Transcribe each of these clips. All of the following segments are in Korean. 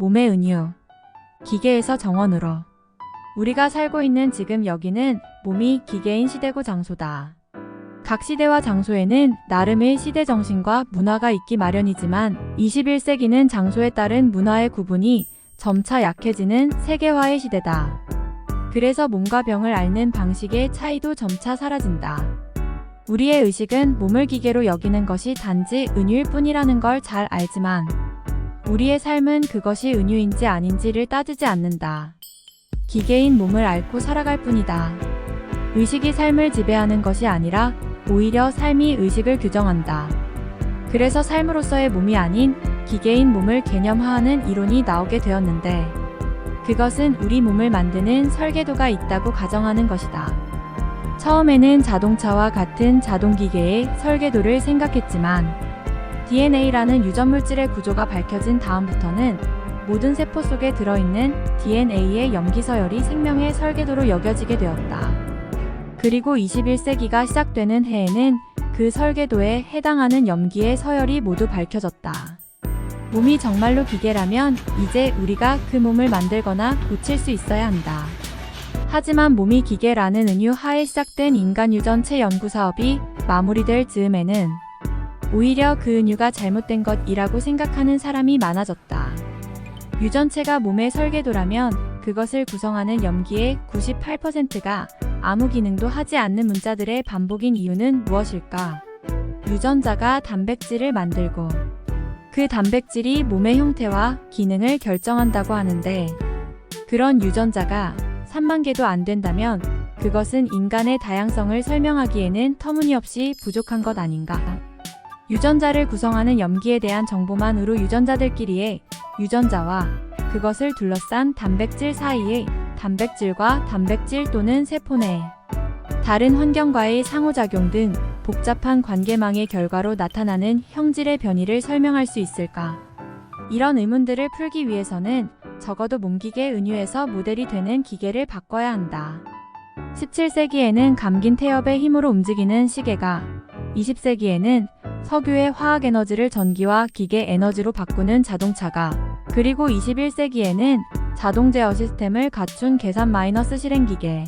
몸의 은유, 기계에서 정원으로. 우리가 살고 있는 지금 여기는 몸이 기계인 시대고 장소다. 각 시대와 장소에는 나름의 시대 정신과 문화가 있기 마련이지만 21세기는 장소에 따른 문화의 구분이 점차 약해지는 세계화의 시대다. 그래서 몸과 병을 앓는 방식의 차이도 점차 사라진다. 우리의 의식은 몸을 기계로 여기는 것이 단지 은유일 뿐이라는 걸 잘 알지만 우리의 삶은 그것이 은유인지 아닌지를 따지지 않는다. 기계인 몸을 앓고 살아갈 뿐이다. 의식이 삶을 지배하는 것이 아니라 오히려 삶이 의식을 규정한다. 그래서 삶으로서의 몸이 아닌 기계인 몸을 개념화하는 이론이 나오게 되었는데 그것은 우리 몸을 만드는 설계도가 있다고 가정하는 것이다. 처음에는 자동차와 같은 자동기계의 설계도를 생각했지만 DNA라는 유전물질의 구조가 밝혀진 다음부터는 모든 세포 속에 들어있는 DNA의 염기서열이 생명의 설계도로 여겨지게 되었다. 그리고 21세기가 시작되는 해에는 그 설계도에 해당하는 염기의 서열이 모두 밝혀졌다. 몸이 정말로 기계라면 이제 우리가 그 몸을 만들거나 고칠 수 있어야 한다. 하지만 몸이 기계라는 은유 하에 시작된 인간 유전체 연구 사업이 마무리될 즈음에는 오히려 그 은유가 잘못된 것이라고 생각하는 사람이 많아졌다. 유전체가 몸의 설계도라면 그것을 구성하는 염기의 98%가 아무 기능도 하지 않는 문자들의 반복인 이유는 무엇일까? 유전자가 단백질을 만들고 그 단백질이 몸의 형태와 기능을 결정한다고 하는데 그런 유전자가 3만 개도 안 된다면 그것은 인간의 다양성을 설명하기에는 터무니없이 부족한 것 아닌가? 유전자를 구성하는 염기에 대한 정보만으로 유전자들끼리의 유전자와 그것을 둘러싼 단백질 사이의 단백질과 단백질 또는 세포 내 다른 환경과의 상호작용 등 복잡한 관계망의 결과로 나타나는 형질의 변이를 설명할 수 있을까? 이런 의문들을 풀기 위해서는 적어도 몸기계 은유에서 모델이 되는 기계를 바꿔야 한다. 17세기에는 감긴 태엽의 힘으로 움직이는 시계가 20세기에는 석유의 화학 에너지를 전기와 기계 에너지로 바꾸는 자동차가 그리고 21세기에는 자동 제어 시스템을 갖춘 계산 마이너스 실행기계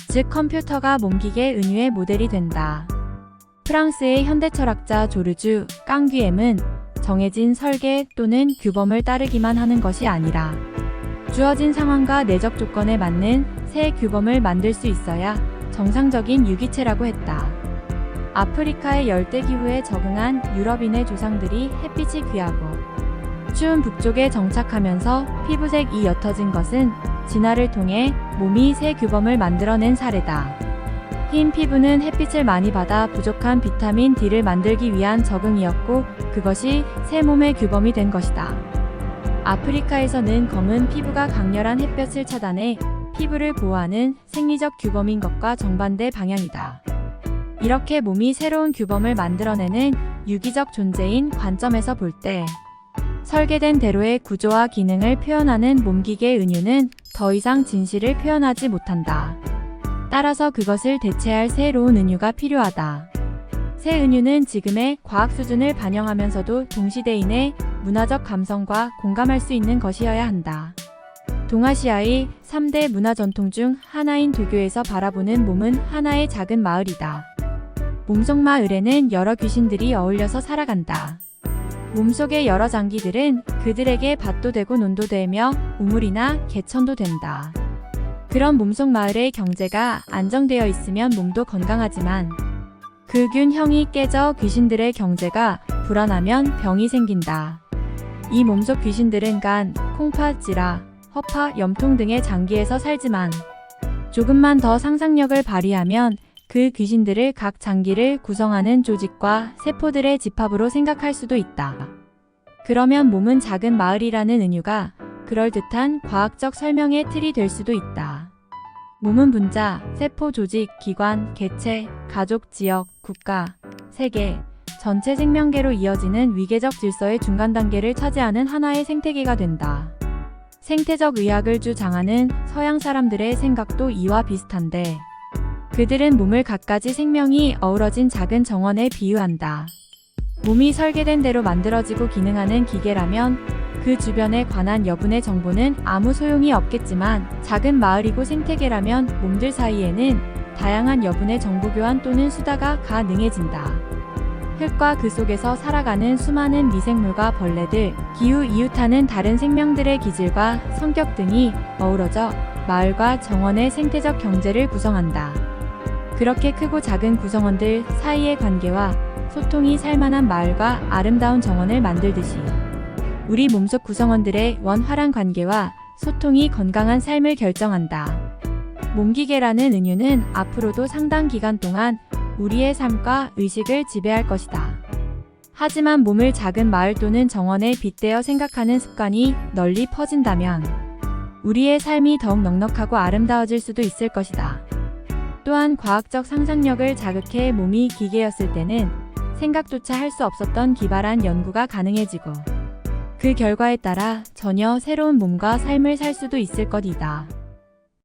즉 컴퓨터가 몸기계 은유의 모델이 된다. 프랑스의 현대철학자 조르주 깡귀엠은 정해진 설계 또는 규범을 따르기만 하는 것이 아니라 주어진 상황과 내적 조건에 맞는 새 규범을 만들 수 있어야 정상적인 유기체라고 했다. 아프리카의 열대기후에 적응한 유럽인의 조상들이 햇빛이 귀하고 추운 북쪽에 정착하면서 피부색이 옅어진 것은 진화를 통해 몸이 새 규범을 만들어낸 사례다. 흰 피부는 햇빛을 많이 받아 부족한 비타민 D를 만들기 위한 적응이었고 그것이 새 몸의 규범이 된 것이다. 아프리카에서는 검은 피부가 강렬한 햇볕을 차단해 피부를 보호하는 생리적 규범인 것과 정반대 방향이다. 이렇게 몸이 새로운 규범을 만들어내는 유기적 존재인 관점에서 볼 때 설계된 대로의 구조와 기능을 표현하는 몸기계 은유는 더 이상 진실을 표현하지 못한다. 따라서 그것을 대체할 새로운 은유가 필요하다. 새 은유는 지금의 과학 수준을 반영하면서도 동시대인의 문화적 감성과 공감할 수 있는 것이어야 한다. 동아시아의 3대 문화 전통 중 하나인 도교에서 바라보는 몸은 하나의 작은 마을이다. 몸속 마을에는 여러 귀신들이 어울려서 살아간다. 몸속의 여러 장기들은 그들에게 밭도 되고 논도 되며 우물이나 개천도 된다. 그런 몸속 마을의 경제가 안정되어 있으면 몸도 건강하지만 그 균형이 깨져 귀신들의 경제가 불안하면 병이 생긴다. 이 몸속 귀신들은 간, 콩팥, 지라, 허파, 염통 등의 장기에서 살지만 조금만 더 상상력을 발휘하면 그 귀신들을 각 장기를 구성하는 조직과 세포들의 집합으로 생각할 수도 있다. 그러면 몸은 작은 마을이라는 은유가 그럴듯한 과학적 설명의 틀이 될 수도 있다. 몸은 분자, 세포, 조직, 기관, 개체, 가족, 지역, 국가, 세계, 전체 생명계로 이어지는 위계적 질서의 중간 단계를 차지하는 하나의 생태계가 된다. 생태적 의학을 주장하는 서양 사람들의 생각도 이와 비슷한데 그들은 몸을 갖가지 생명이 어우러진 작은 정원에 비유한다. 몸이 설계된 대로 만들어지고 기능하는 기계라면 그 주변에 관한 여분의 정보는 아무 소용이 없겠지만 작은 마을이고 생태계라면 몸들 사이에는 다양한 여분의 정보 교환 또는 수다가 가능해진다. 흙과 그 속에서 살아가는 수많은 미생물과 벌레들, 기후 이웃하는 다른 생명들의 기질과 성격 등이 어우러져 마을과 정원의 생태적 경제를 구성한다. 그렇게 크고 작은 구성원들 사이의 관계와 소통이 살만한 마을과 아름다운 정원을 만들듯이 우리 몸속 구성원들의 원활한 관계와 소통이 건강한 삶을 결정한다. 몸기계라는 은유는 앞으로도 상당 기간 동안 우리의 삶과 의식을 지배할 것이다. 하지만 몸을 작은 마을 또는 정원에 빗대어 생각하는 습관이 널리 퍼진다면 우리의 삶이 더욱 넉넉하고 아름다워질 수도 있을 것이다. 또한 과학적 상상력을 자극해 몸이 기계였을 때는 생각조차 할 수 없었던 기발한 연구가 가능해지고 그 결과에 따라 전혀 새로운 몸과 삶을 살 수도 있을 것이다.